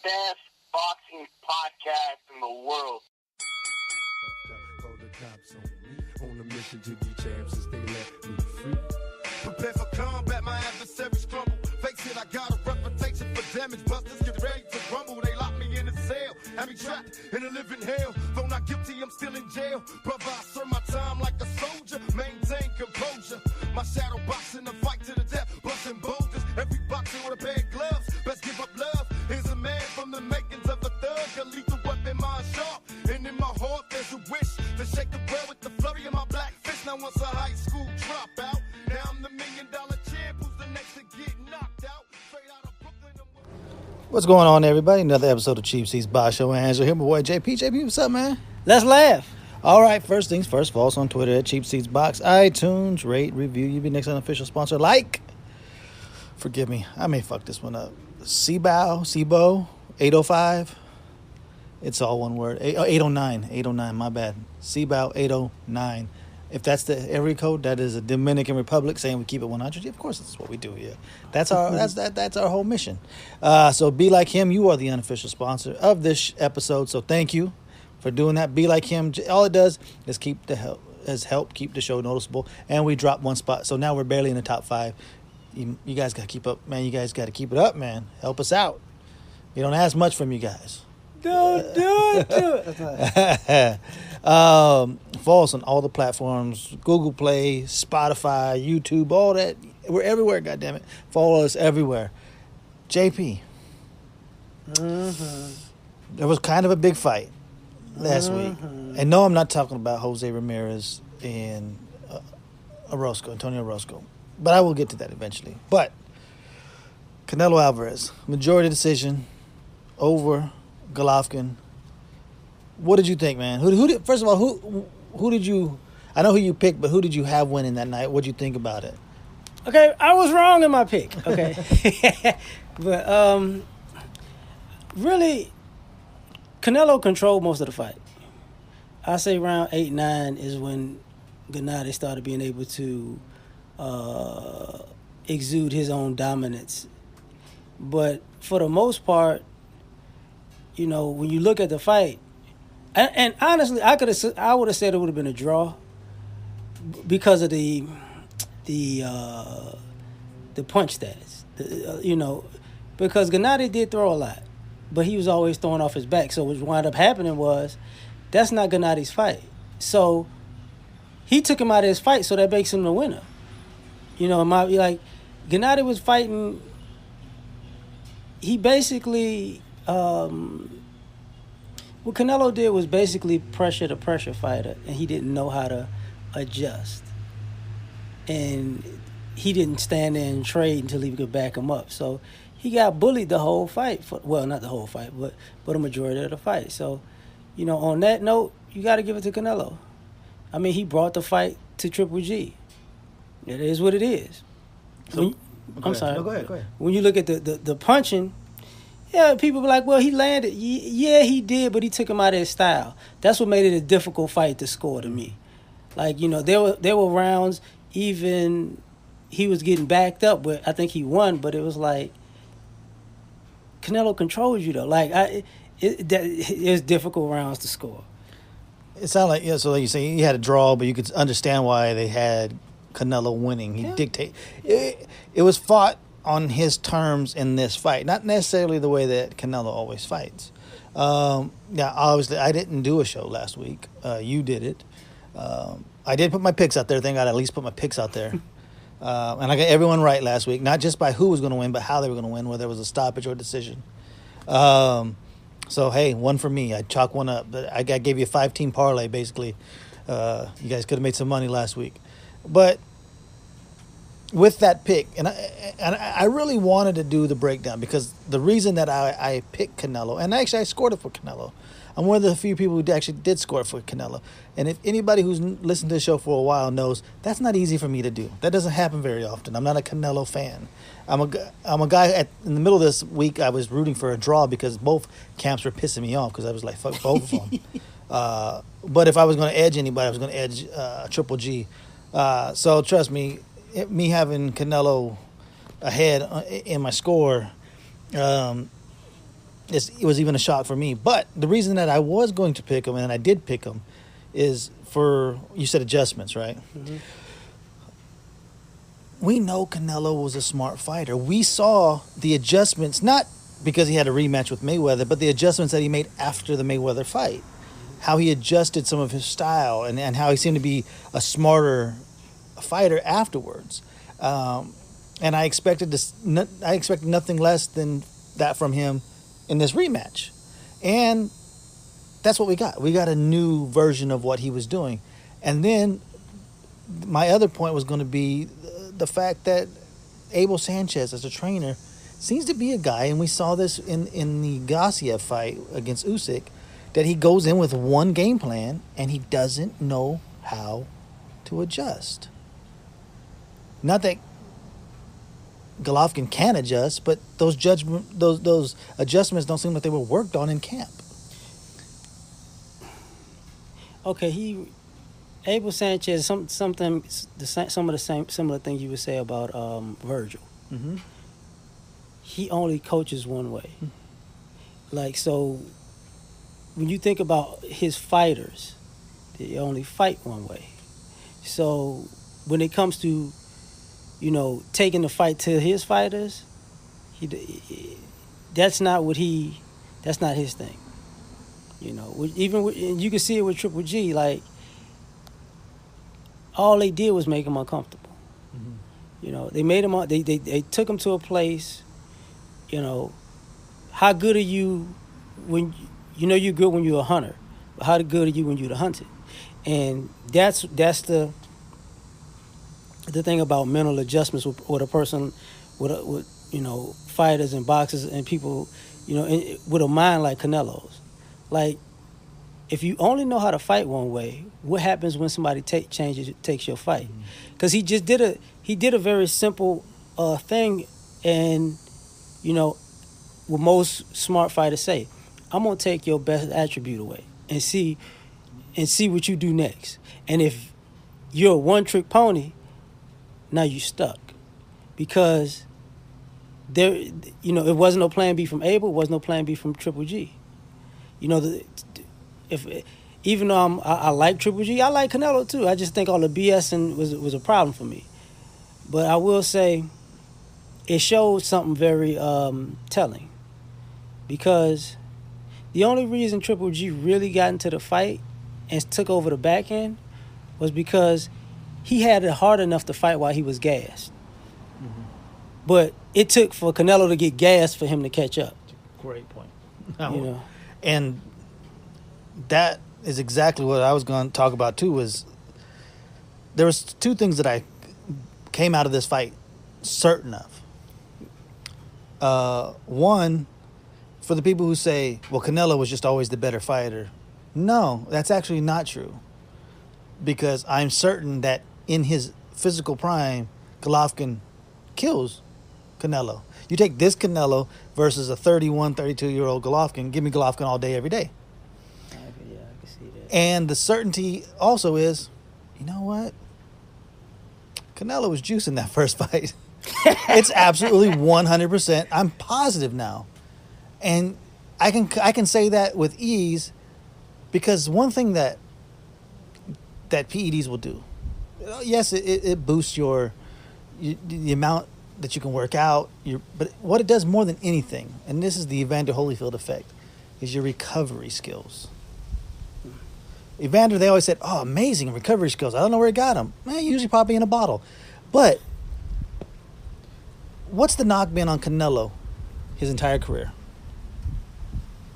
best boxing podcast in the world. Call the cops on me. On a mission to be champs since they let me free. Prepare for combat, my adversaries crumble. Face it, I got a reputation for damage. Busters get ready to rumble. They lock me in a cell. Have me trapped in a living hell. Though not guilty, I'm still in jail. Brother, I serve my time like a soldier. Maintain composure. My shadow boxing the fight to the death. Busting boulders. Every boxer with a pair of gloves. Best give up love. Here's a man from the makings of a thug. A lethal weapon, mind sharp. And in my heart, there's a wish to shake the world with the flurry of my black fist. Now once a high school dropout. Now I'm the $1 million champ. Who's the next to get knocked out? Straight out of Brooklyn. What's going on, everybody? Another episode of Cheap Seats by Show and Angela here. My boy JP. JP, what's up, man? Let's laugh. All right, first things first. Follow us on Twitter at Cheap Seats Box, iTunes, rate, review. You be next unofficial sponsor. Like, forgive me, I may fuck this one up. CBO 805. It's all one word. 809. My bad. CBO 809. If that's the area code, that is a Dominican Republic saying we keep it 100. Yeah, of course, that's what we do here. That's our that's our whole mission. So be like him. You are the unofficial sponsor of this episode. So thank you for doing that. Be like him. All it does is help keep the show noticeable. And we dropped one spot, so now we're barely in the top 5. You guys got to keep up, man. You guys got to keep it up, man. Help us out. We don't ask much from you guys. Do it. Follow us on all the platforms: Google Play, Spotify, YouTube, all that. We're everywhere. God damn it! Follow us everywhere. JP, there was kind of a big fight last week, and no, I'm not talking about Jose Ramirez and Antonio Orozco, but I will get to that eventually. But Canelo Alvarez, majority decision over Golovkin. What did you think, man? First of all, who did you? I know who you picked, but who did you have winning that night? What did you think about it? Okay, I was wrong in my pick. Okay, but really, Canelo controlled most of the fight. I say round 8-9 is when Gennady started being able to exude his own dominance. But for the most part, you know, when you look at the fight, and honestly, I would have said it would have been a draw because of the punch stats. Because Gennady did throw a lot, but he was always throwing off his back. So what wound up happening was that's not Gennady's fight. So he took him out of his fight, so that makes him the winner. You know, Gennady was fighting. He basically. What Canelo did was basically pressure the pressure fighter, and he didn't know how to adjust. And he didn't stand there and trade until he could back him up. So he got bullied the whole fight. Not the whole fight, but a majority of the fight. So, you know, on that note, you got to give it to Canelo. I mean, he brought the fight to Triple G. It is what it is. I'm sorry. No, go ahead. When you look at the punching, yeah, people be like, well, he landed. Yeah, he did, but he took him out of his style. That's what made it a difficult fight to score to me. Like, you know, there were rounds, even he was getting backed up, but I think he won, but it was like, Canelo controls you, though. Like, it's difficult rounds to score. It sounded like, yeah, so like you say, he had a draw, but you could understand why they had Canelo winning. He dictated. It was fought on his terms in this fight, not necessarily the way that Canelo always fights. Obviously, I didn't do a show last week. You did it. I did put my picks out there. Thank God I at least put my picks out there. And I got everyone right last week, not just by who was going to win, but how they were going to win, whether it was a stoppage or a decision. So, hey, one for me. I chalk one up. I gave you a 5-team parlay, basically. You guys could have made some money last week. But with that pick, and I really wanted to do the breakdown because the reason that I picked Canelo, and actually I scored it for Canelo. I'm one of the few people who actually did score it for Canelo. And if anybody who's listened to the show for a while knows, that's not easy for me to do. That doesn't happen very often. I'm not a Canelo fan. I'm a guy in the middle of this week, I was rooting for a draw because both camps were pissing me off because I was like, fuck both of them. But if I was going to edge anybody, I was going to edge Triple G. So trust me, me having Canelo ahead in my score, it was even a shock for me. But the reason that I was going to pick him, and I did pick him, is for, you said adjustments, right? Mhm. We know Canelo was a smart fighter. We saw the adjustments, not because he had a rematch with Mayweather, but the adjustments that he made after the Mayweather fight. How he adjusted some of his style and how he seemed to be a smarter fighter afterwards. And I expected nothing less than that from him in this rematch. And that's what we got. We got a new version of what he was doing. And then my other point was going to be the fact that Abel Sanchez, as a trainer, seems to be a guy, and we saw this in the Gassiev fight against Usyk, that he goes in with one game plan and he doesn't know how to adjust. Not that Golovkin can adjust, but those adjustments don't seem like they were worked on in camp. Okay, Abel Sanchez, some of the same similar things you would say about Virgil. Mm-hmm. He only coaches one way. Like, so when you think about his fighters, they only fight one way. So when it comes to, taking the fight to his fighters, that's not his thing. And you can see it with Triple G. Like, all they did was make him uncomfortable. Mm-hmm. They made him. They took him to a place. How good are you when you're good when you're a hunter, but how good are you when you're the hunted? And that's the thing about mental adjustments with a person, with fighters and boxers and people, with a mind like Canelo's. Like, if you only know how to fight one way, what happens when somebody takes your fight? Because he did a very simple thing, and what most smart fighters say, I'm gonna take your best attribute away and see what you do next. And if you're a one-trick pony, now you're stuck, because it wasn't no plan B from Abel, it wasn't no plan B from Triple G. Even though I like Triple G, I like Canelo too. I just think all the BS was a problem for me. But I will say, it showed something very telling, because the only reason Triple G really got into the fight and took over the back end was because he had it hard enough to fight while he was gassed. Mm-hmm. But it took for Canelo to get gassed for him to catch up. Great point. And that is exactly what I was going to talk about too. Was there was two things that I came out of this fight certain of. One, for the people who say, well, Canelo was just always the better fighter. No, that's actually not true. Because I'm certain that in his physical prime, Golovkin kills Canelo. You take this Canelo versus a 31, 32-year-old Golovkin, give me Golovkin all day, every day. Yeah, I can see that. And the certainty also is, you know what? Canelo was juicing that first fight. It's absolutely 100%. I'm positive now. And I can say that with ease, because one thing that PEDs will do, yes, it boosts the amount that you can work out. But what it does more than anything, and this is the Evander Holyfield effect, is your recovery skills. Evander, they always said, oh, amazing recovery skills. I don't know where he got them. Man, usually probably in a bottle. But what's the knock been on Canelo his entire career?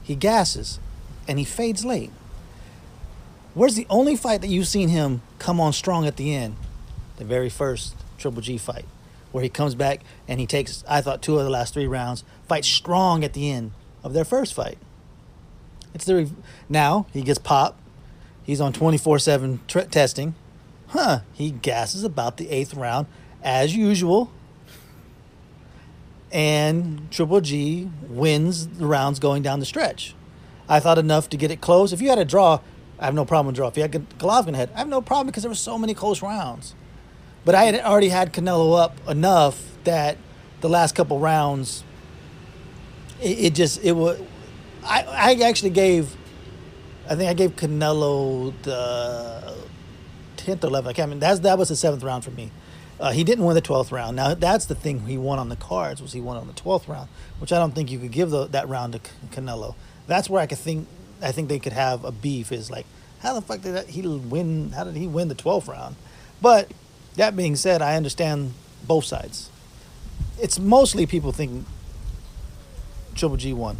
He gasses, and he fades late. Where's the only fight that you've seen him come on strong at the end? The very first Triple G fight, where he comes back and he takes, I thought, 2 of the last 3 rounds, fights strong at the end of their first fight. Now he gets popped. He's on 24/7 testing. He gasses about the 8th round, as usual. And Triple G wins the rounds going down the stretch. I thought enough to get it close. If you had a draw, I have no problem with draw. If you had Golovkin ahead, I have no problem, because there were so many close rounds. But I had already had Canelo up enough that the last couple rounds, it I actually gave, I think I gave Canelo the 10th or 11th. I can't remember. That was the 7th round for me. He didn't win the 12th round. Now, that's the thing he won on the cards, was he won on the 12th round, which I don't think you could give that round to Canelo. That's where I think they could have a beef, is like, how the fuck did he win? How did he win the 12th round? But that being said, I understand both sides. It's mostly people think Triple G won.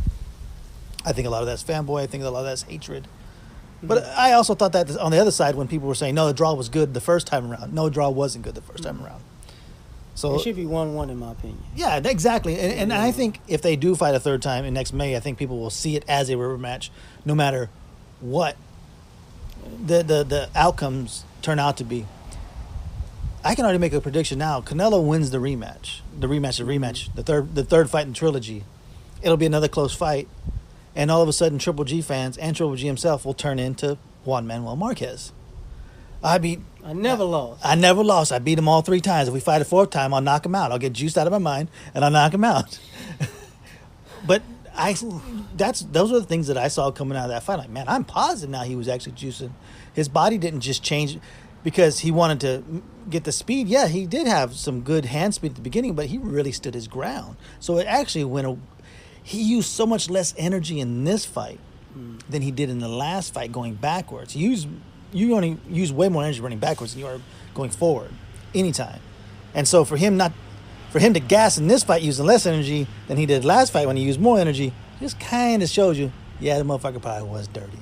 I think a lot of that's fanboy. I think a lot of that's hatred. But I also thought that on the other side, when people were saying, no, the draw was good the first time around. No, the draw wasn't good the first time around. So it should be 1-1 in my opinion. Yeah, exactly. And I think if they do fight a third time in next May, I think people will see it as a rematch, no matter what the outcomes turn out to be. I can already make a prediction now. Canelo wins the rematch. The third fight in the trilogy. It'll be another close fight. And all of a sudden, Triple G fans and Triple G himself will turn into Juan Manuel Marquez. I never lost. I beat him all 3 times. If we fight a 4th time, I'll knock him out. I'll get juiced out of my mind, and I'll knock him out. But those are the things that I saw coming out of that fight. Like, man, I'm positive now he was actually juicing. His body didn't just change because he wanted to get the speed. Yeah, he did have some good hand speed at the beginning, but he really stood his ground. So it actually he used so much less energy in this fight than he did in the last fight going backwards. You only use way more energy running backwards than you are going forward anytime. And so for him to gas in this fight using less energy than he did last fight when he used more energy, just kind of shows you, yeah, the motherfucker probably was dirty.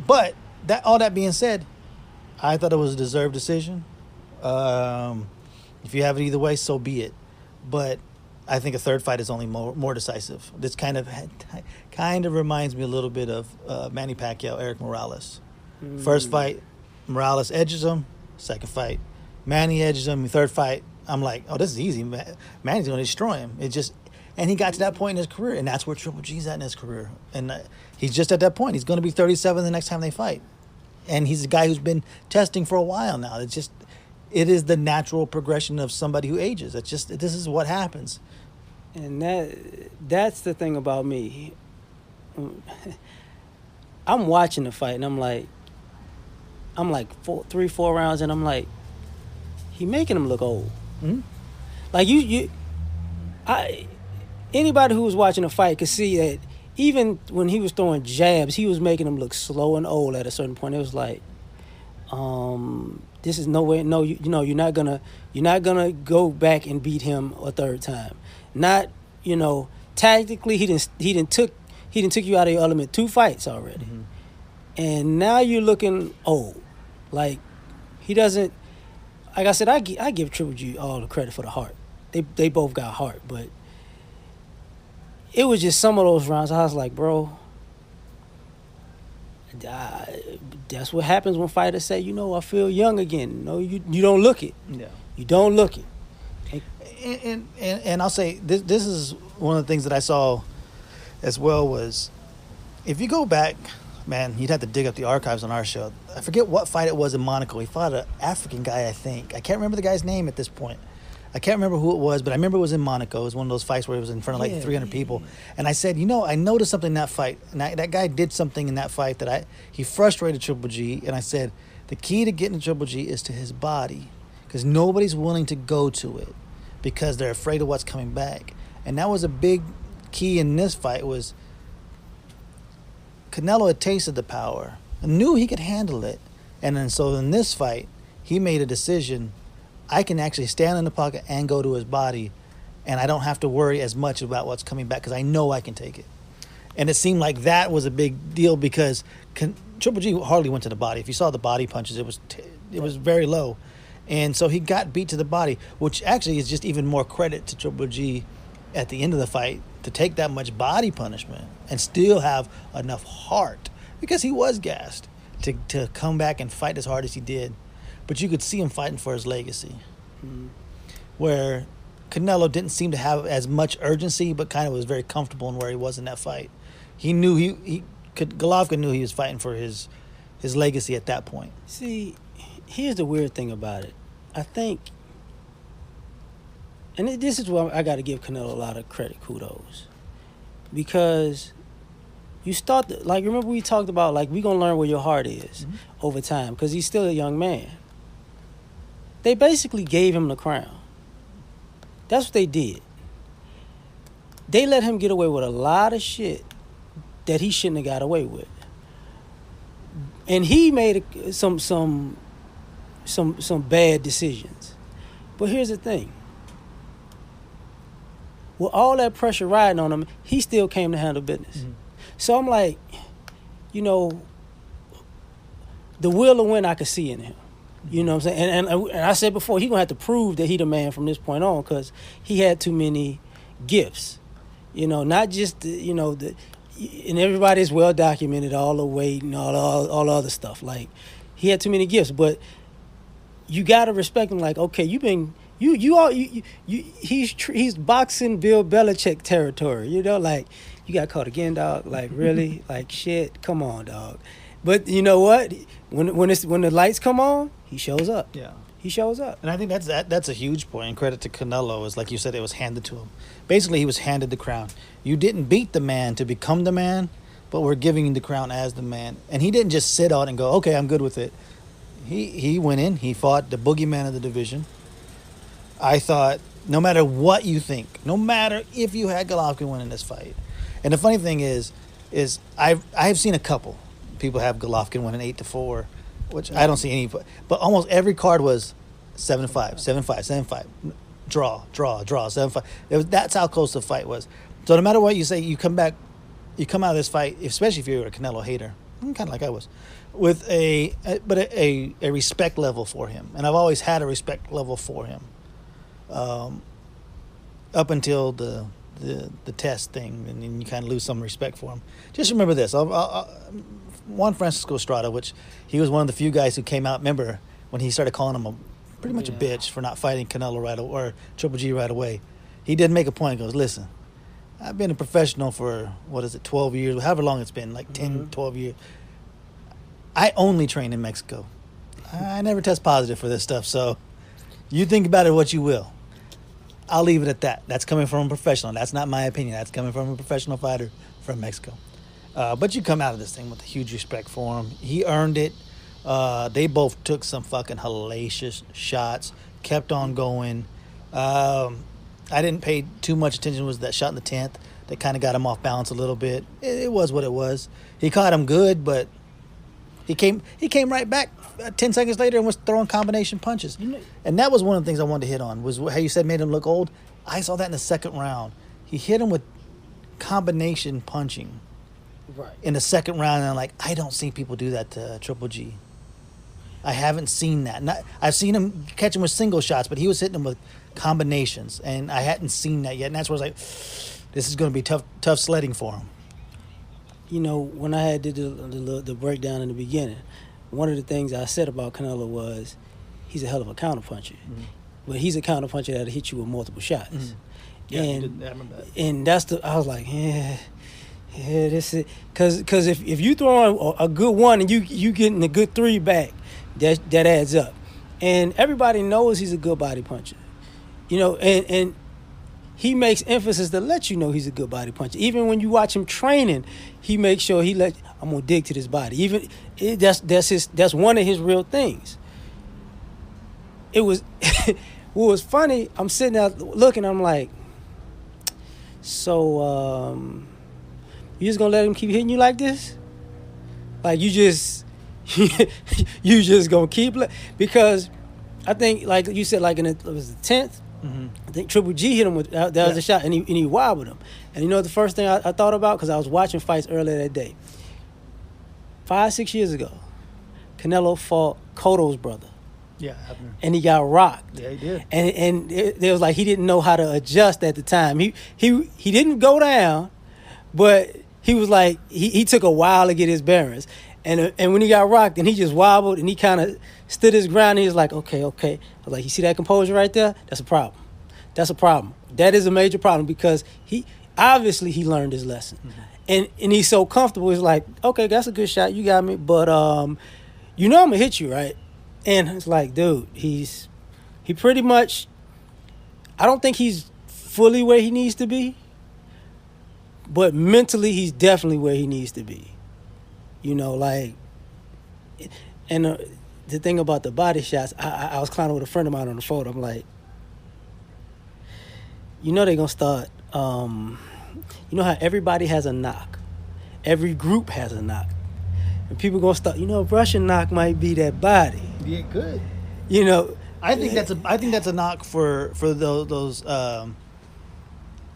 But all that being said, I thought it was a deserved decision. If you have it either way, so be it. But I think a third fight is only more decisive. This kind of reminds me a little bit of Manny Pacquiao, Eric Morales. First fight, Morales edges him. Second fight, Manny edges him. Third fight, I'm like, oh, this is easy. Manny's going to destroy him. And he got to that point in his career, and that's where Triple G's at in his career. And he's just at that point. He's going to be 37 the next time they fight. And he's a guy who's been testing for a while now. It is the natural progression of somebody who ages. This is what happens. And that's the thing about me. I'm watching the fight, and I'm like 3-4 rounds, and I'm like, he making him look old. Mm-hmm. Like anybody who was watching the fight could see that even when he was throwing jabs, he was making him look slow and old at a certain point. It was like, this is no way. No, you're not gonna go back and beat him a third time. Not, tactically, he didn't took you out of your element 2 fights already. Mm-hmm. And now you're looking old. Like, he doesn't, like I said, I give Triple G all the credit for the heart. They both got heart, but it was just some of those rounds I was like, bro, that's what happens when fighters say, I feel young again. No, you don't look it. Yeah. You don't look it. And I'll say this is one of the things that I saw as well was, if you go back, man, you'd have to dig up the archives on our show. I forget what fight it was in Monaco. He fought an African guy, I think. I can't remember the guy's name at this point. I can't remember who it was, but I remember it was in Monaco. It was one of those fights where it was in front of 300 people. And I said, I noticed something in that fight. And that guy did something in that fight that he frustrated Triple G. And I said, the key to getting to Triple G is to his body, because nobody's willing to go to it because they're afraid of what's coming back. And that was a big key in this fight. Was Canelo had tasted the power and knew he could handle it. And then so in this fight, he made a decision. I can actually stand in the pocket and go to his body, and I don't have to worry as much about what's coming back because I know I can take it. And it seemed like that was a big deal because Triple G hardly went to the body. If you saw the body punches, it was very low. And so he got beat to the body, which actually is just even more credit to Triple G at the end of the fight to take that much body punishment and still have enough heart, because he was gassed, to come back and fight as hard as he did. But you could see him fighting for his legacy. Mm-hmm. Where Canelo didn't seem to have as much urgency, but kind of was very comfortable in where he was in that fight. He knew Golovkin knew he was fighting for his legacy at that point. See, here's the weird thing about it. I think, and this is why I got to give Canelo a lot of credit, kudos, because you start to, like, remember we talked about, like, we gonna learn where your heart is over time, because he's still a young man. They basically gave him the crown. That's what they did. They let him get away with a lot of shit that he shouldn't have got away with. And he made some bad decisions. But here's the thing. With all that pressure riding on him, he still came to handle business. So I'm like, you know, the will to win I could see in him. You know what I'm saying? And I said before, he going to have to prove that he the man from this point on, because he had too many gifts. You know, not just, and everybody's well documented, all the weight and all the other stuff. Like, he had too many gifts, but you got to respect him. Like, okay, he's boxing Bill Belichick territory. You know, like, you got caught again, dog. Like, really? Like, shit, come on, dog. But you know what? When the lights come on, he shows up. Yeah. He shows up. And I think that's a huge point. And credit to Canelo, is like you said, it was handed to him. Basically, he was handed the crown. You didn't beat the man to become the man, but we're giving you the crown as the man. And he didn't just sit out and go, okay, I'm good with it. He went in. He fought the boogeyman of the division. I thought, no matter what you think, no matter if you had Golovkin winning this fight. And the funny thing is I've seen a couple. People have Golovkin winning 8-4, which I don't see any. But almost every card was 7-5, 7-5, 7-5, draw, 7-5. That's how close the fight was. So no matter what you say, you come out of this fight, especially if you're a Canelo hater, kind of like I was, with a respect level for him. And I've always had a respect level for him, up until the test thing, and then you kind of lose some respect for him. Just remember this. Juan Francisco Estrada, which he was one of the few guys who came out, remember, when he started calling him pretty much a bitch for not fighting Canelo or Triple G right away. He did make a point. He goes, listen, I've been a professional for, 12 years, however long it's been, like 10, 12 years. I only train in Mexico. I never test positive for this stuff, so you think about it what you will. I'll leave it at that. That's coming from a professional. That's not my opinion. That's coming from a professional fighter from Mexico. But you come out of this thing with a huge respect for him. He earned it. They both took some fucking hellacious shots, kept on going. I didn't pay too much attention. Was that shot in the 10th that kind of got him off balance a little bit. It was what it was. He caught him good, but he came right back 10 seconds later and was throwing combination punches. And that was one of the things I wanted to hit on, was how you said made him look old. I saw that in the second round. He hit him with combination punching. Right. In the second round, and I'm like, I don't see people do that to Triple G. I haven't seen that. I've seen him catch him with single shots, but he was hitting them with combinations, and I hadn't seen that yet. And that's where I was like, this is going to be tough sledding for him. You know, when I did the breakdown in the beginning, one of the things I said about Canelo was he's a hell of a counterpuncher. But he's a counterpuncher that'll hit you with multiple shots. Yeah, and I remember that. And I was like, yeah, this is because if you throw a good one and you getting a good 3 back, that adds up. And everybody knows he's a good body puncher, you know. And he makes emphasis to let you know he's a good body puncher. Even when you watch him training, he makes sure I'm gonna dig to this body. That's one of his real things. It was what was funny. I'm sitting out looking. I'm like, so. You just gonna let him keep hitting you like this? Like you just gonna keep because I think, like you said, like it was the 10th. I think Triple G hit him with that was a shot, and he wobbled him. And you know the first thing I thought about, because I was watching fights earlier that day. 5-6 years ago, Canelo fought Cotto's brother. Yeah, and he got rocked. Yeah, he did. And it was like he didn't know how to adjust at the time. He didn't go down, but he was like, he took a while to get his bearings. And when he got rocked, and he just wobbled, and he kind of stood his ground, and he was like, okay. I was like, you see that composure right there? That's a problem. That is a major problem, because he learned his lesson. And he's so comfortable. He's like, okay, that's a good shot. You got me. But, you know I'm going to hit you, right? And it's like, dude, he pretty much, I don't think he's fully where he needs to be. but mentally he's definitely where he needs to be. You know, like, and the thing about the body shots, I was clowning with a friend of mine on the phone. I'm like, you know, they're gonna start. You know how everybody has a knock, every group has a knock, and people gonna start. You know, Russian knock might be that body. Yeah, good. You know, I think that's a knock for those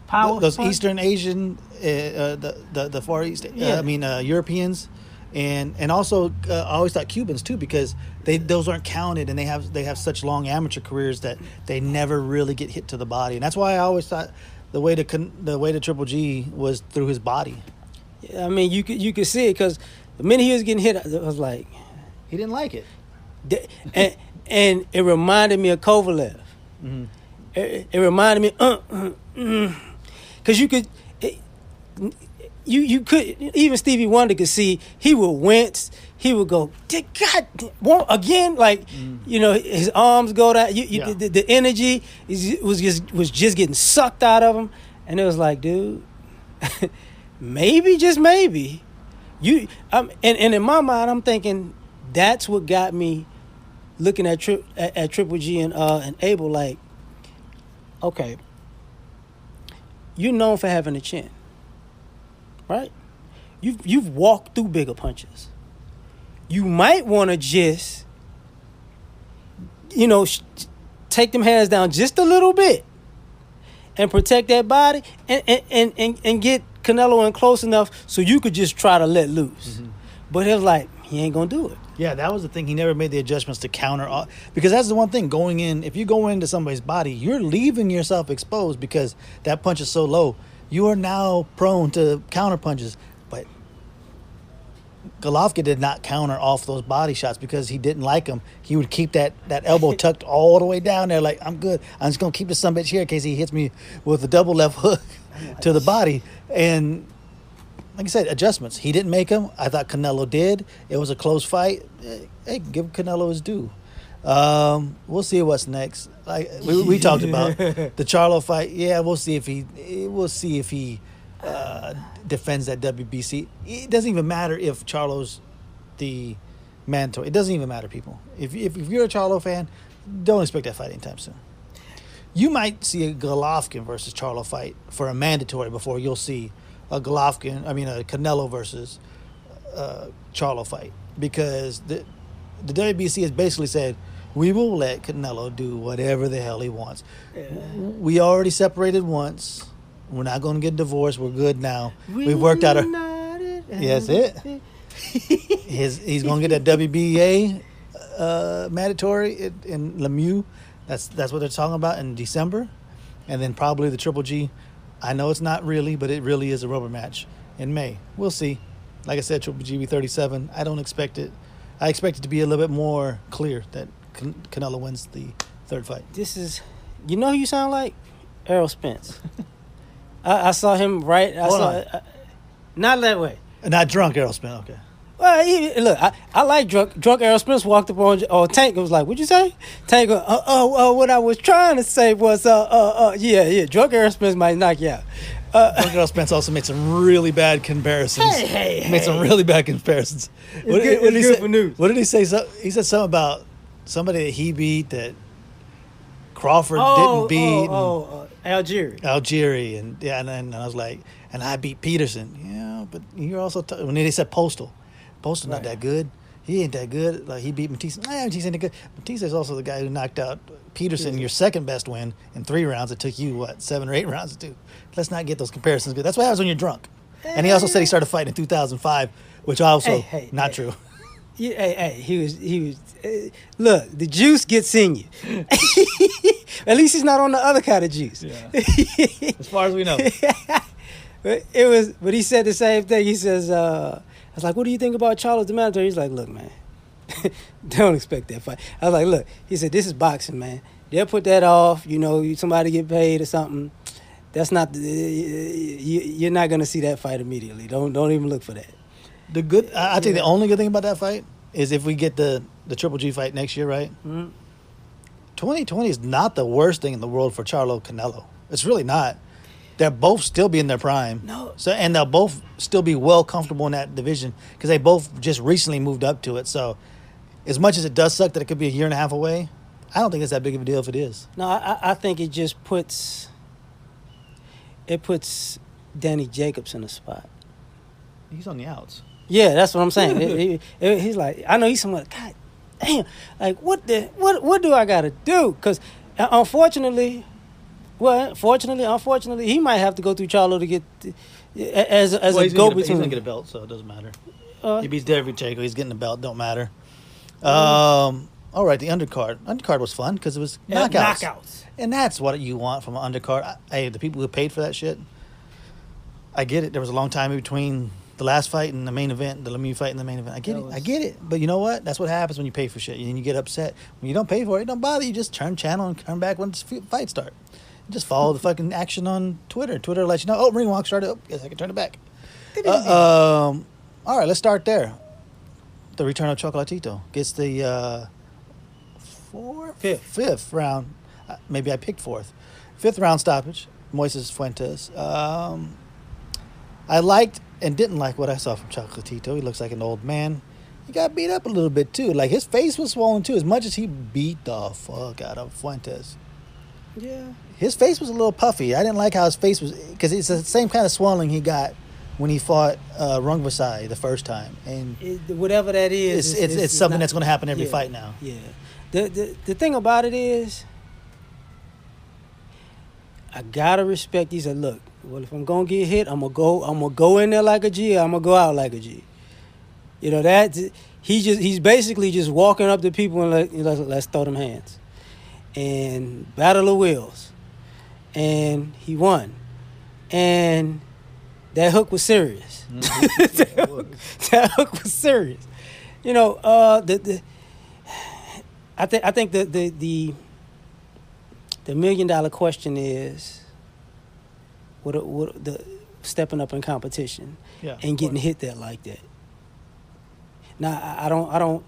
power those punch? Eastern Asian the Far East. Yeah. Europeans. And also, I always thought Cubans too, because those aren't counted, and they have such long amateur careers that they never really get hit to the body, and that's why I always thought the way to Triple G was through his body. I mean, you could see it because the minute he was getting hit, I was like, He didn't like it. and it reminded me of Kovalev. Mm-hmm. It reminded me, because you could. You could, even Stevie Wonder could see he would wince. He would go, God, again, like, you know, his arms go down. The energy was just getting sucked out of him, and it was like, dude, maybe, just maybe, and in my mind, I'm thinking that's what got me looking at Triple G and Abel, like, okay, you're known for having a chin. Right? You've walked through bigger punches. You might want to just, you know, take them hands down just a little bit and protect that body and get Canelo in close enough so you could just try to let loose. Mm-hmm. But it was like, he ain't going to do it. Yeah, that was the thing. He never made the adjustments to counter. Because that's the one thing, going in, if you go into somebody's body, you're leaving yourself exposed because that punch is so low. You are now prone to counter punches. But Golovkin did not counter off those body shots because he didn't like them. He would keep that elbow tucked all the way down there like, I'm good. I'm just going to keep this sumbitch here in case he hits me with a double left hook to the body. And like I said, adjustments. He didn't make them. I thought Canelo did. It was a close fight. Hey, give Canelo his due. We'll see what's next. Like we talked about the Charlo fight. Yeah, we'll see if he defends that WBC. It doesn't even matter if Charlo's the mandatory. It doesn't even matter, people. If you're a Charlo fan, don't expect that fight anytime soon. You might see a Golovkin versus Charlo fight for a mandatory before you'll see a Canelo versus Charlo fight, because the WBC has basically said, we will let Canelo do whatever the hell he wants. Yeah. We already separated once. We're not going to get divorced. We're good now. We've worked out Yes, it. He's going to get that WBA mandatory in Lemieux. That's what they're talking about in December. And then probably the Triple G. I know it's not really, but it really is a rubber match in May. We'll see. Like I said, Triple G 37. I don't expect it. I expect it to be a little bit more clear that Canelo wins the third fight. This is, you know who you sound like? Errol Spence. I saw him right. Not that way. Not drunk Errol Spence. Okay. Well, look, I like drunk Errol Spence walked up on Tank and was like, "What'd you say?" Tank, what I was trying to say was, yeah, drunk Errol Spence might knock you out. Drunk Errol Spence also made some really bad comparisons. Made some really bad comparisons. What did he say? He said something about somebody that he beat that Crawford didn't beat. Algieri, and I was like, and I beat Peterson. Yeah, but you're also when they said Postal not that good. He ain't that good. Like, he beat Matisse. Matisse ain't that good. Matisse is also the guy who knocked out Peterson, your second best win, in 3 rounds. It took you 7 or 8 rounds to do. Let's not get those comparisons good. That's what happens when you're drunk. And he also said he started fighting in 2005, which also not true. Yeah, he was. Look, the juice gets in you. At least he's not on the other kind of juice. Yeah. As far as we know. But he said the same thing. He says, I was like, what do you think about Charles the Mandatory? He's like, look, man, don't expect that fight. I was like, look, he said, this is boxing, man. They'll put that off, somebody get paid or something. That's not, you're not going to see that fight immediately. Don't even look for that. I think the only good thing about that fight is if we get the Triple G fight next year, right? Mm-hmm. 2020 is not the worst thing in the world for Charlo Canelo. It's really not. they're both still be in their prime. No. So and they'll both still be well comfortable in that division because they both just recently moved up to it. So as much as it does suck that it could be a year and a half away, I don't think it's that big of a deal if it is. No, I think it just puts Danny Jacobs in a spot. He's on the outs. Yeah, that's what I'm saying. He's like, I know he's someone. God damn, like what do I gotta do? Because unfortunately, he might have to go through Charlo to get as a go-between. He's gonna get a belt, so it doesn't matter. He beats Derek Jaco. He's getting the belt. Don't matter. All right, the undercard. Undercard was fun because it was knockouts. And that's what you want from an undercard. Hey, the people who paid for that shit, I get it. There was a long time between the last fight and the main event, the Lemieux fight and the main event. I get it. But you know what? That's what happens when you pay for shit. And you get upset. When you don't pay for it, it don't bother you. Just turn channel and come back when the fight start. Just follow the fucking action on Twitter. Twitter lets you know, ring walk started. Oh, guess I can turn it back. All right, let's start there. The return of Chocolatito gets the fifth round. Maybe I picked fourth. Fifth round stoppage. Moises Fuentes. I liked and didn't like what I saw from Chocolatito. He looks like an old man. He got beat up a little bit too. Like his face was swollen too. As much as he beat the fuck out of Fuentes. Yeah. His face was a little puffy. I didn't like how his face was because it's the same kind of swelling he got when he fought Rungvisai the first time. And whatever that is, it's something that's going to happen every fight now. Yeah. The thing about it is, I gotta respect. He said, "Look, well, if I'm gonna get hit, I'm gonna go in there like a G. I'm gonna go out like a G." You know that he's basically just walking up to people and let's throw them hands, and battle the wills, and he won, and that hook was serious. That hook was serious. You know, I think the $1 million question is what the stepping up in competition and getting hit there like that. Now I don't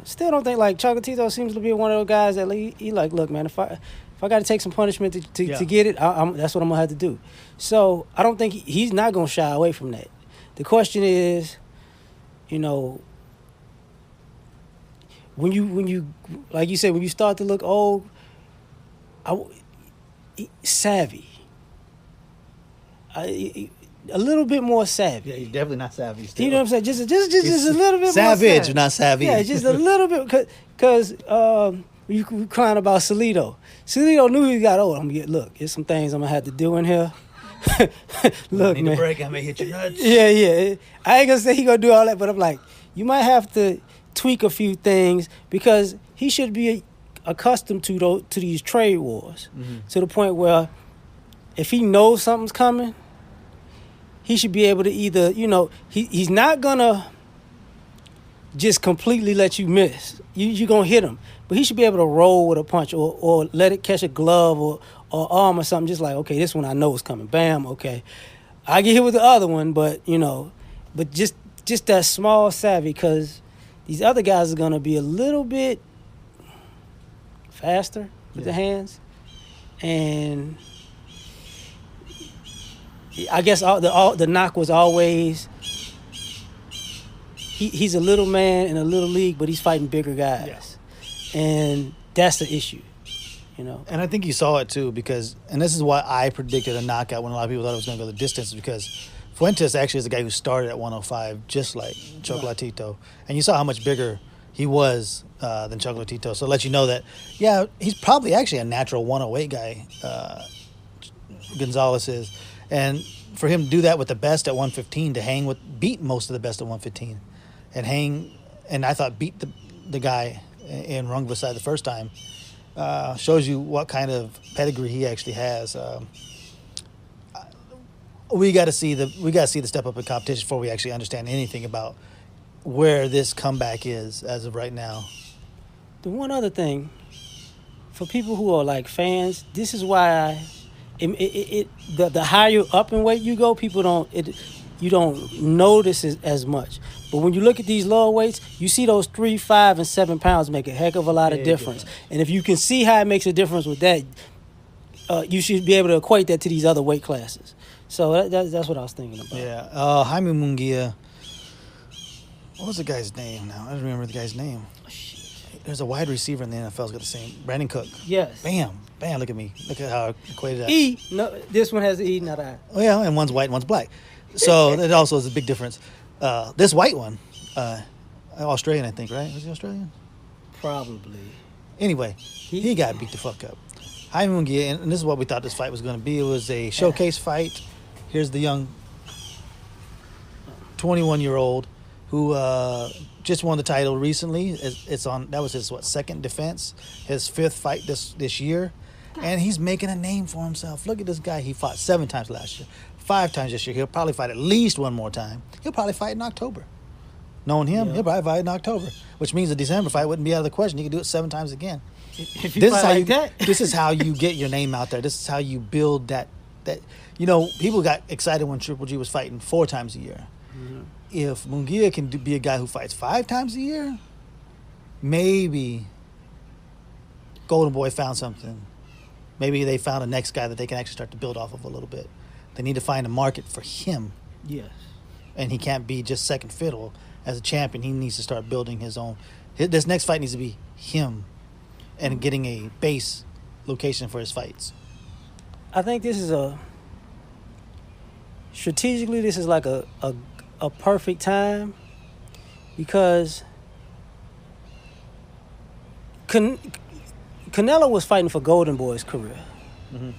still don't think like Chocolatito seems to be one of those guys that he like, look, man, if I got to take some punishment to get it, that's what I'm gonna have to do. So I don't think he's not gonna shy away from that. The question is, when you like you said, when you start to look old, savvy. A little bit more savvy. Yeah, he's definitely not savvy still. You know what I'm saying? Just a little bit savage, more savage. Not savvy. Yeah, just a little bit. Because you crying about Salido. Salido knew he got old. Look, there's some things I'm going to have to do in here. Look, I need a break. I may hit your nuts. Yeah. I ain't going to say he going to do all that, but I'm like, you might have to tweak a few things because he should be accustomed to these trade wars to the point where if he knows something's coming, he should be able to either, he's not going to just completely let you miss. You're going to hit him. But he should be able to roll with a punch or let it catch a glove or arm or something. Just like, okay, this one I know is coming. Bam, okay. I get hit with the other one, but, but just that small savvy because these other guys are going to be a little bit faster with the hands. And I guess the knock was always he's a little man in a little league, but he's fighting bigger guys, and that's the issue, And I think you saw it too and this is why I predicted a knockout when a lot of people thought it was going to go the distance because Fuentes actually is the guy who started at 105, just like Chocolatito, right. And you saw how much bigger he was than Chocolatito, so it lets you know that he's probably actually a natural 108 guy. Gonzalez is. And for him to do that with the best at 115, to beat most of the best at 115, and I thought beat the guy in Rungvisai the first time, shows you what kind of pedigree he actually has. We got to see the step up in competition before we actually understand anything about where this comeback is as of right now. The one other thing, for people who are like fans, this is why. The higher up in weight you go, you don't notice it as much. But when you look at these lower weights, you see those 3, 5, and 7 pounds make a heck of a lot of difference. And if you can see how it makes a difference with that, you should be able to equate that to these other weight classes. So that's what I was thinking about. Yeah. Jaime Munguia. What was the guy's name now? I don't remember the guy's name. Oh, shit. There's a wide receiver in the NFL's got the same. Brandon Cook. Yes. Bam. Look at me. Look at how I equated that. E. No, this one has an E, not I. Oh, yeah, and one's white and one's black. So that also is a big difference. This white one, Australian, I think, right? Was he Australian? Probably. Anyway, he got beat the fuck up. Jaime Munguia, and this is what we thought this fight was going to be. It was a showcase fight. Here's the young 21-year-old who just won the title recently. That was his second defense, his fifth fight this year, and he's making a name for himself. Look at this guy. He fought 7 times last year, 5 times this year. He'll probably fight at least one more time. He'll probably fight in October. Knowing him, he'll probably fight in October, which means the December fight wouldn't be out of the question. He could do it 7 times again. If you fight like that. This is how you get your name out there. This is how you build that. People got excited when Triple G was fighting 4 times a year. Mm-hmm. If Munguia can be a guy who fights 5 times a year, maybe Golden Boy found something. Maybe they found a next guy that they can actually start to build off of a little bit. They need to find a market for him. Yes. And he can't be just second fiddle as a champion. He needs to start building his own. This next fight needs to be him and getting a base location for his fights. I think this is strategically, this is like a perfect time because Canelo was fighting for Golden Boy's career. Mm-hmm.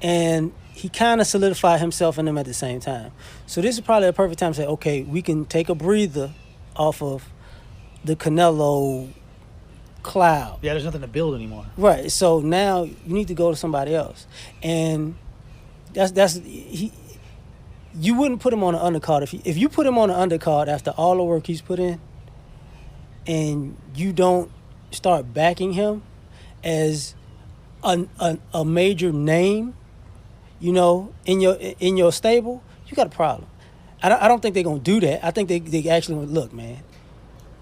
And he kind of solidified himself in them at the same time. So this is probably a perfect time to say, okay, we can take a breather off of the Canelo cloud. Yeah, there's nothing to build anymore. Right. So now you need to go to somebody else. And you wouldn't put him on an undercard. If you put him on an undercard after all the work he's put in and you don't start backing him as a major name, in your stable, you got a problem. I don't think they're going to do that. I think they actually going to look, man,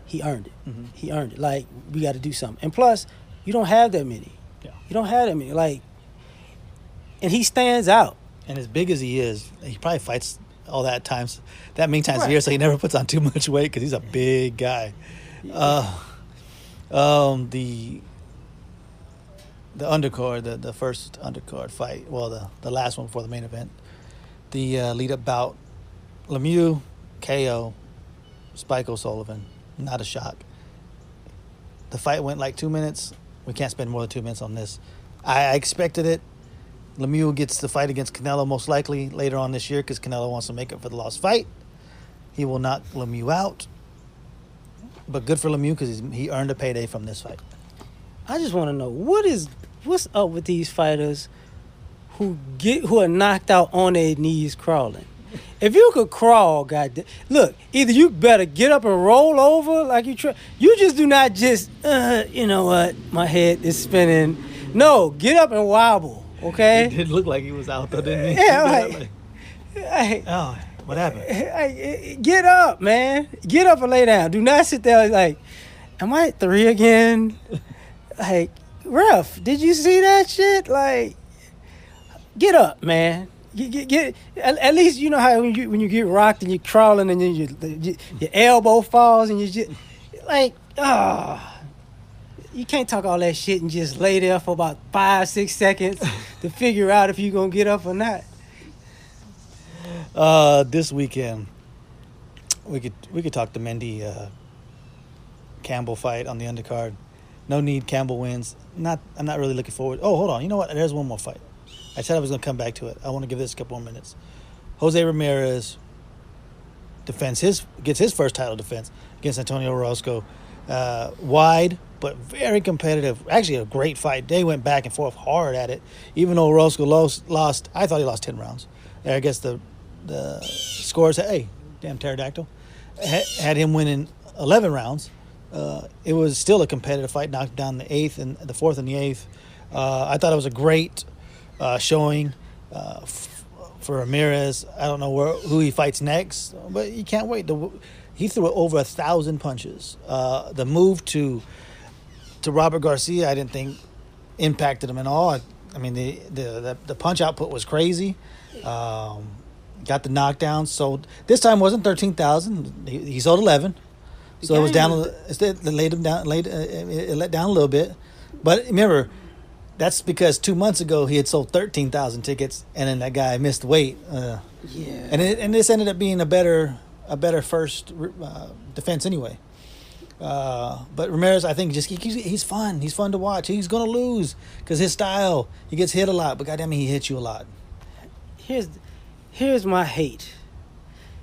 he earned it. Mm-hmm. He earned it. Like, we got to do something. And plus, you don't have that many. Yeah. You don't have that many. Like, and he stands out. And as big as he is, he probably fights all that many times a year, so he never puts on too much weight because he's a big guy. Yeah. The undercard, the first undercard fight, well, the last one before the main event, the lead-up bout, Lemieux, KO, Spike O'Sullivan, not a shock. The fight went like 2 minutes. We can't spend more than 2 minutes on this. I expected it. Lemieux gets the fight against Canelo most likely later on this year because Canelo wants to make up for the lost fight. He will knock Lemieux out. But good for Lemieux because he earned a payday from this fight. I just want to know what's up with these fighters who are knocked out on their knees crawling. If you could crawl, goddamn, look, either you better get up and roll over like you try. You just do not just, you know what, my head is spinning. No, get up and wobble, okay? It did look like he was out though, didn't he? Yeah, oh, what happened? Get up, man. Get up and lay down. Do not sit there like, am I at 3 again? Like, ref, did you see that shit? Like, get up, man. Get at least you know how when you get rocked and you're crawling and then your elbow falls and you just like you can't talk all that shit and just lay there for about 5-6 seconds to figure out if you're gonna get up or not. This weekend we could talk the Mendy Campbell fight on the undercard. No need, Campbell wins. I'm not really looking forward. Oh, hold on. You know what? There's one more fight. I said I was going to come back to it. I want to give this a couple more minutes. Jose Ramirez gets his first title defense against Antonio Orozco. Wide, but very competitive. Actually, a great fight. They went back and forth hard at it. Even though Orozco lost, I thought he lost 10 rounds. I guess the scores, hey, damn pterodactyl, had him winning 11 rounds. It was still a competitive fight, knocked down the 4th and the 8th. I thought it was a great showing for Ramirez. I don't know who he fights next, but you can't wait. He threw over 1,000 punches. The move to Robert Garcia, I didn't think impacted him at all. I mean, the punch output was crazy. Got the knockdown. Sold this time wasn't 13,000. He sold 11. So it was down. It laid him down. It let down a little bit. But remember, that's because 2 months ago he had sold 13,000 tickets, and then that guy missed weight. And this ended up being a better first defense anyway. But Ramirez, I think he's fun. He's fun to watch. He's gonna lose because his style. He gets hit a lot, but goddamn, he hits you a lot. Here's my hate.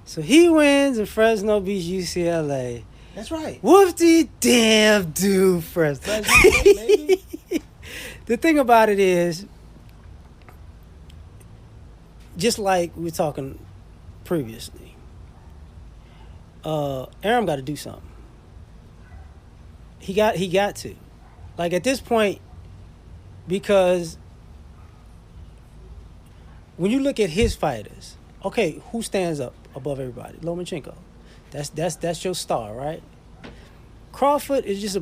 So he wins and Fresno beats UCLA. That's right. Whoop-de-damn do Fresno. The thing about it is, just like we were talking previously, Aram got to do something. He got to. Like, at this point, because when you look at his fighters, okay, who stands up above everybody? Lomachenko. That's your star, right? Crawford is just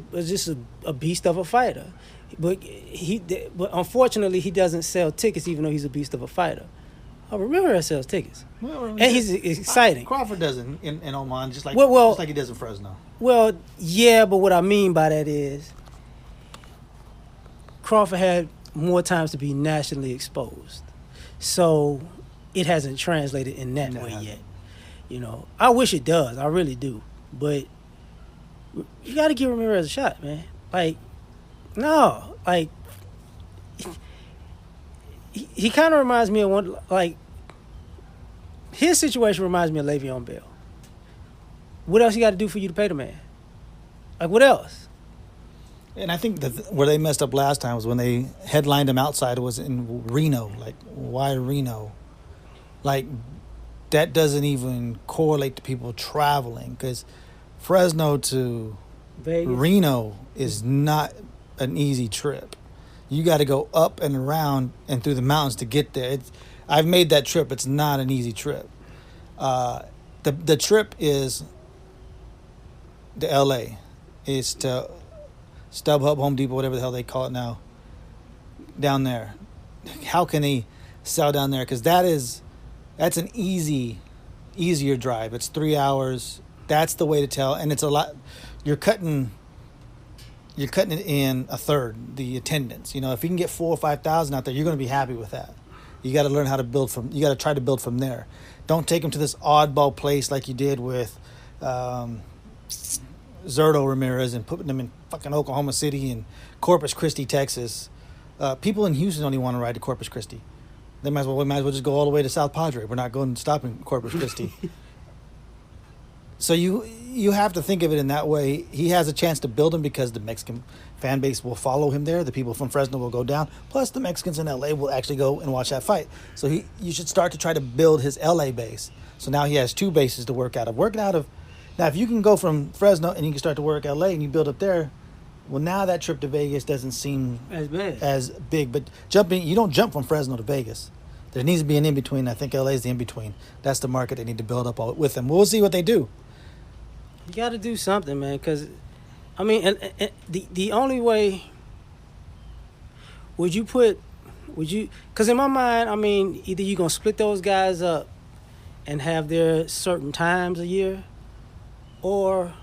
a beast of a fighter, but unfortunately he doesn't sell tickets, even though he's a beast of a fighter. Ramirez sells tickets, and he's exciting. Crawford doesn't in Oman, just like he does in Fresno. Well, yeah, but what I mean by that is Crawford had more times to be nationally exposed, so it hasn't translated in that way yet. You know, I wish it does. I really do. But you got to give Ramirez a shot, man. Like, no. Like, he kind of reminds me of one, like, his situation reminds me of Le'Veon Bell. What else you got to do for you to pay the man? Like, what else? And I think that where they messed up last time was when they headlined him outside. It was in Reno. Like, why Reno? Like, that doesn't even correlate to people traveling, because Fresno to Vegas. Reno is not an easy trip. You got to go up and around and through the mountains to get there. I've made that trip. It's not an easy trip. The trip is to L.A. It's to StubHub, Home Depot, whatever the hell they call it now, down there. How can they sell down there? Because that's an easier drive. It's 3 hours. That's the way to tell. And it's a lot. You're cutting it in a third, the attendance. You know, if you can get 4,000 or 5,000 out there, you're going to be happy with that. You got to learn how to build you got to try to build from there. Don't take them to this oddball place like you did with Zurdo Ramirez and putting them in fucking Oklahoma City and Corpus Christi, Texas. People in Houston don't even want to ride to Corpus Christi. We might as well just go all the way to South Padre. We're not going to stop in Corpus Christi. So you have to think of it in that way. He has a chance to build him because the Mexican fan base will follow him there. The people from Fresno will go down. Plus, the Mexicans in L.A. will actually go and watch that fight. So you should start to try to build his L.A. base. So now he has two bases to work out of. Now, if you can go from Fresno and you can start to work L.A. and you build up there, well, now that trip to Vegas doesn't seem as big. But you don't jump from Fresno to Vegas. There needs to be an in-between. I think L.A. is the in-between. That's the market they need to build up with them. We'll see what they do. You got to do something, man, because, I mean, and the only way because in my mind, I mean, either you're going to split those guys up and have their certain times a year, or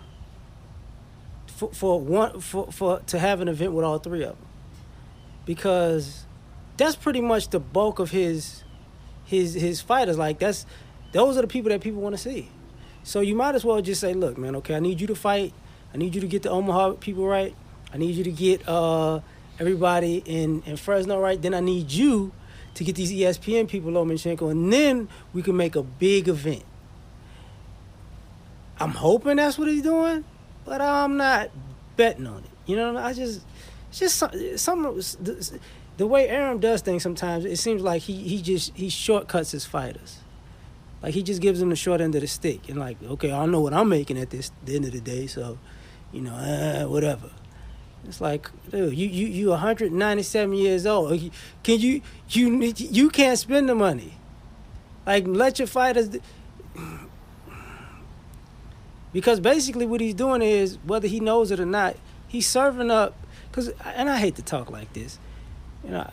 to have an event with all three of them, because that's pretty much the bulk of his fighters. Like, those are the people that people want to see. So you might as well just say, look, man, okay, I need you to fight. I need you to get the Omaha people right. I need you to get everybody in Fresno right. Then I need you to get these ESPN people, Lomachenko, and then we can make a big event. I'm hoping that's what he's doing, but I'm not betting on it. You know what I mean? It's just the way Aram does things sometimes, it seems like he shortcuts his fighters. Like, he just gives them the short end of the stick. And, like, okay, I know what I'm making at the end of the day, so, you know, whatever. It's like, dude, you 197 years old. Can you can't spend the money. Like, let your fighters... Because basically what he's doing is, whether he knows it or not, he's serving up... And I hate to talk like this. You know,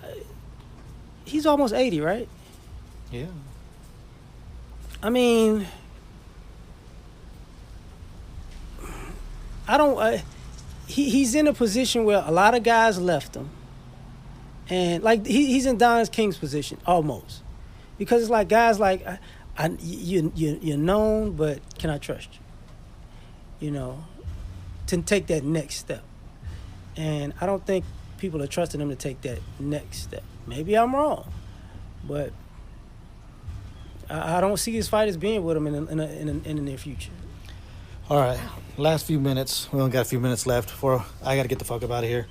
he's almost 80, right? Yeah. I mean, I don't. He's in a position where a lot of guys left him, and like he's in Don King's position almost, because it's like guys like you're known, but can I trust you? You know, to take that next step, and I don't think people are trusting him to take that next step. Maybe I'm wrong, but I don't see his fighters being with him in the near future. All right, last few minutes. We only got a few minutes left before I got to get the fuck up out of here.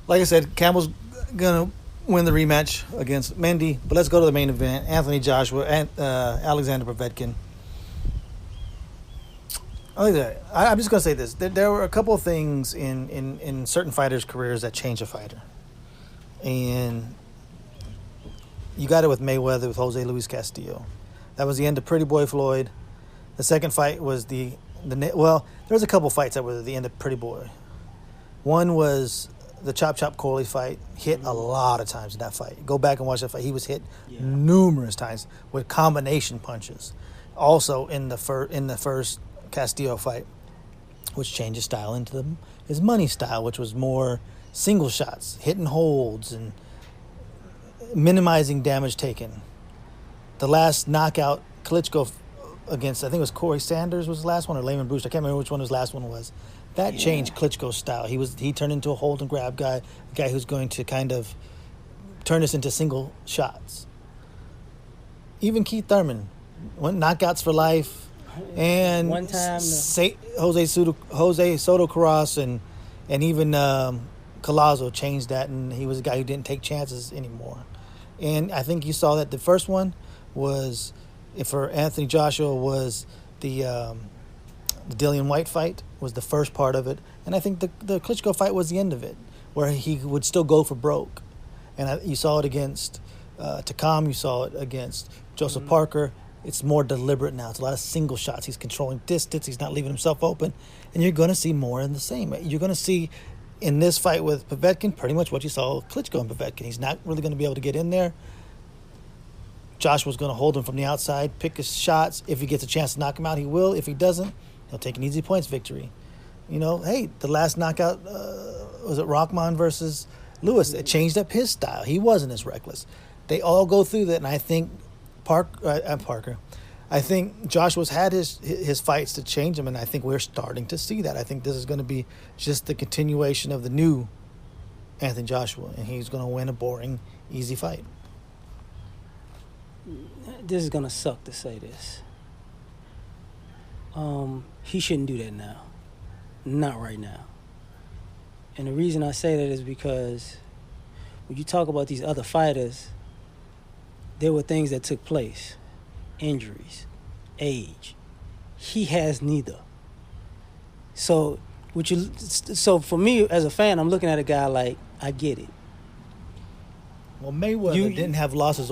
Like I said, Campbell's gonna win the rematch against Mendy, but let's go to the main event. AnthonJoshua and Alexander Povetkin. I'm just gonna say this: there were a couple of things in certain fighters' careers that change a fighter, and you got it with Mayweather with Jose Luis Castillo. That was the end of Pretty Boy Floyd. The second fight was there was a couple fights that were the end of Pretty Boy. One was the Chop Coley fight. Hit a lot of times in that fight. Go back and watch that fight. He was hit numerous times with combination punches. Also in the first Castillo fight, which changed his style into his money style, which was more single shots, hitting holds, and minimizing damage taken. The last knockout, Klitschko against, I think it was Corey Sanders was the last one, or Layman Brewster. I can't remember which one his last one was. That changed Klitschko's style. He turned into a hold and grab guy, a guy who's going to kind of turn this into single shots. Even Keith Thurman went knockouts for life, and one time Jose Soto Carras and even Collazo changed that, and he was a guy who didn't take chances anymore. And I think you saw that the first one was, for AnthonJoshua, was the Dillian White fight was the first part of it, and I think the Klitschko fight was the end of it, where he would still go for broke. And you saw it against Takam, you saw it against Joseph Parker. It's more deliberate now. It's a lot of single shots. He's controlling distance. He's not leaving himself open, and you're going to see more in the same. You're going to see in this fight with Povetkin pretty much what you saw with Klitschko and Povetkin. He's not really going to be able to get in there. Joshua's going to hold him from the outside, pick his shots. If he gets a chance to knock him out, he will. If he doesn't, he'll take an easy points victory. You know, hey, the last knockout, was it Rockman versus Lewis? It changed up his style. He wasn't as reckless. They all go through that, and I think I think Joshua's had his fights to change him, and I think we're starting to see that. I think this is going to be just the continuation of the new AnthonJoshua, and he's going to win a boring, easy fight. This is gonna suck to say this. He shouldn't do that now. Not right now. And the reason I say that is because when you talk about these other fighters, there were things that took place. Injuries, age. He has neither. So for me as a fan, I'm looking at a guy like, I get it. Well, Mayweather didn't have losses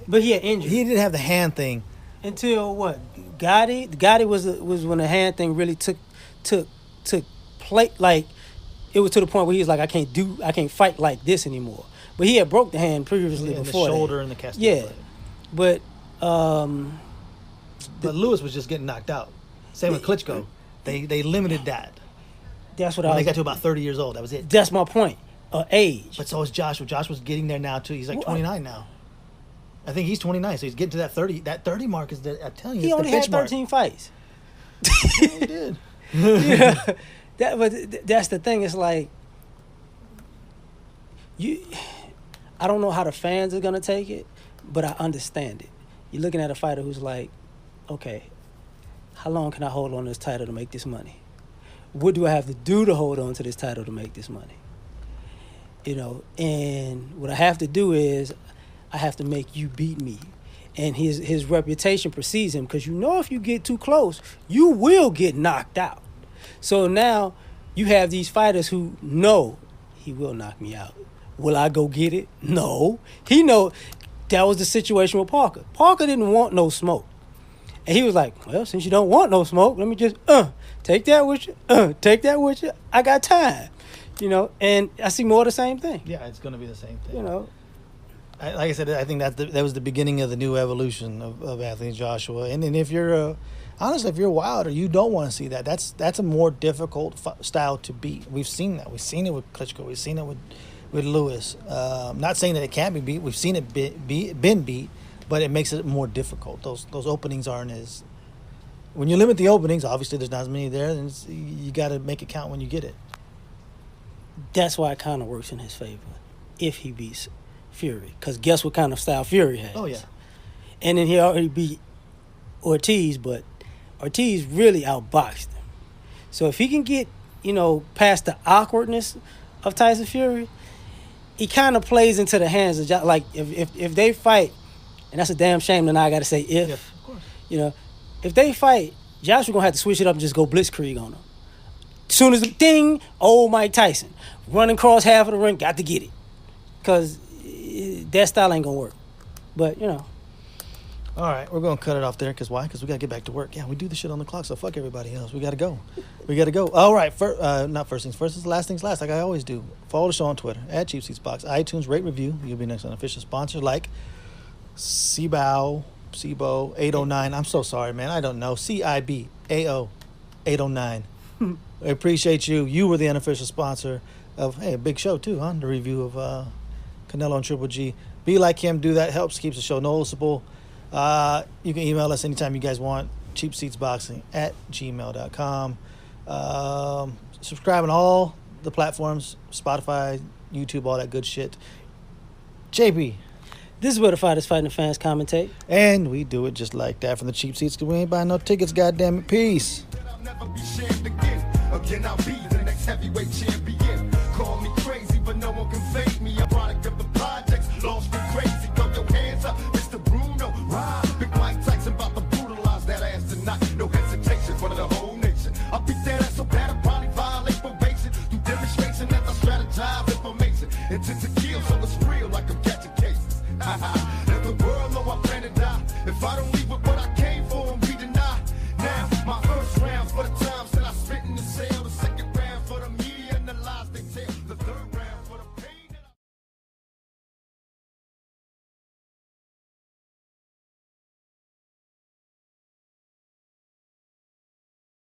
but he had injuries. He didn't have the hand thing until what? Gotti was when the hand thing really took play. Like, it was to the point where he was like, I can't fight like this anymore. But he had broke the hand previously before the shoulder and the Castillo fight. But Lewis was just getting knocked out. Same with Klitschko. They limited that. That's what when they got to about 30 years old. That was it. That's my point. Age. But so is Joshua. Joshua's getting there now too. He's like 29 now. I think he's 29, so he's getting to that 30. That 30 mark is I'm telling you, he only had 13 fights. Yeah, he did. Yeah, that's the thing. It's like I don't know how the fans are gonna take it, but I understand it. You're looking at a fighter who's like, okay, how long can I hold on to this title to make this money? What do I have to do to hold on to this title to make this money? You know, and what I have to do is I have to make you beat me. And his reputation precedes him, because you know if you get too close, you will get knocked out. So now you have these fighters who know he will knock me out. Will I go get it? No. He know that was the situation with Parker. Parker didn't want no smoke. And he was like, well, since you don't want no smoke, let me just take that with you. Take that with you. I got time. You know, and I see more of the same thing. Yeah, it's going to be the same thing. You know. like I said, I think that was the beginning of the new evolution of AnthonJoshua. And if you're honestly, if you're Wilder, you don't want to see that. That's a more difficult style to beat. We've seen that. We've seen it with Klitschko. We've seen it with Lewis. Not saying that it can't be beat. We've seen it been beat, but it makes it more difficult. Those openings aren't as. When you limit the openings, obviously there's not as many there, and you got to make it count when you get it. That's why it kind of works in his favor if he beats Fury. Because guess what kind of style Fury has? Oh, yeah. And then he already beat Ortiz, but Ortiz really outboxed him. So if he can get, past the awkwardness of Tyson Fury, he kind of plays into the hands of Josh. Like, if they fight, and that's a damn shame that I got to say if. Yeah, of course. If they fight, Joshua going to have to switch it up and just go blitzkrieg on him. As soon as the ding, old Mike Tyson. Running across half of the ring, got to get it. Because that style ain't going to work. But, All right, we're going to cut it off there. Because why? Because we got to get back to work. Yeah, we do this shit on the clock, so fuck everybody else. We got to go. All right, not first things first. It's last things last, like I always do. Follow the show on Twitter, @CheapSeatsBox. iTunes, rate, review. You'll be next on official sponsor, like Cibo 809. I'm so sorry, man. I don't know. CIBAO 809. I appreciate you. You were the unofficial sponsor of, a big show too, huh? The review of Canelo and Triple G. Be like him. Do that. Helps. Keeps the show noticeable. You can email us anytime you guys want. cheapseatsboxing@gmail.com. Subscribe on all the platforms. Spotify, YouTube, all that good shit. JP. this is where the fighters fighting the fans commentate. And we do it just like that from the cheap seats because we ain't buying no tickets, goddammit. Peace. I'll never be shamed again. Again, I'll be the next heavyweight champion. Call me crazy, but no one can fake me. A product of the projects, lost and crazy. Throw your hands up, Mr. Bruno. Ride. Big Mike Tyson about to brutalize that ass tonight. No hesitation for the whole nation. I'll beat that ass so bad I'll probably violate probation. Do demonstration as I strategize information. Intent to kill, so it's real like I'm catching cases. Let the world know I plan to die. If I don't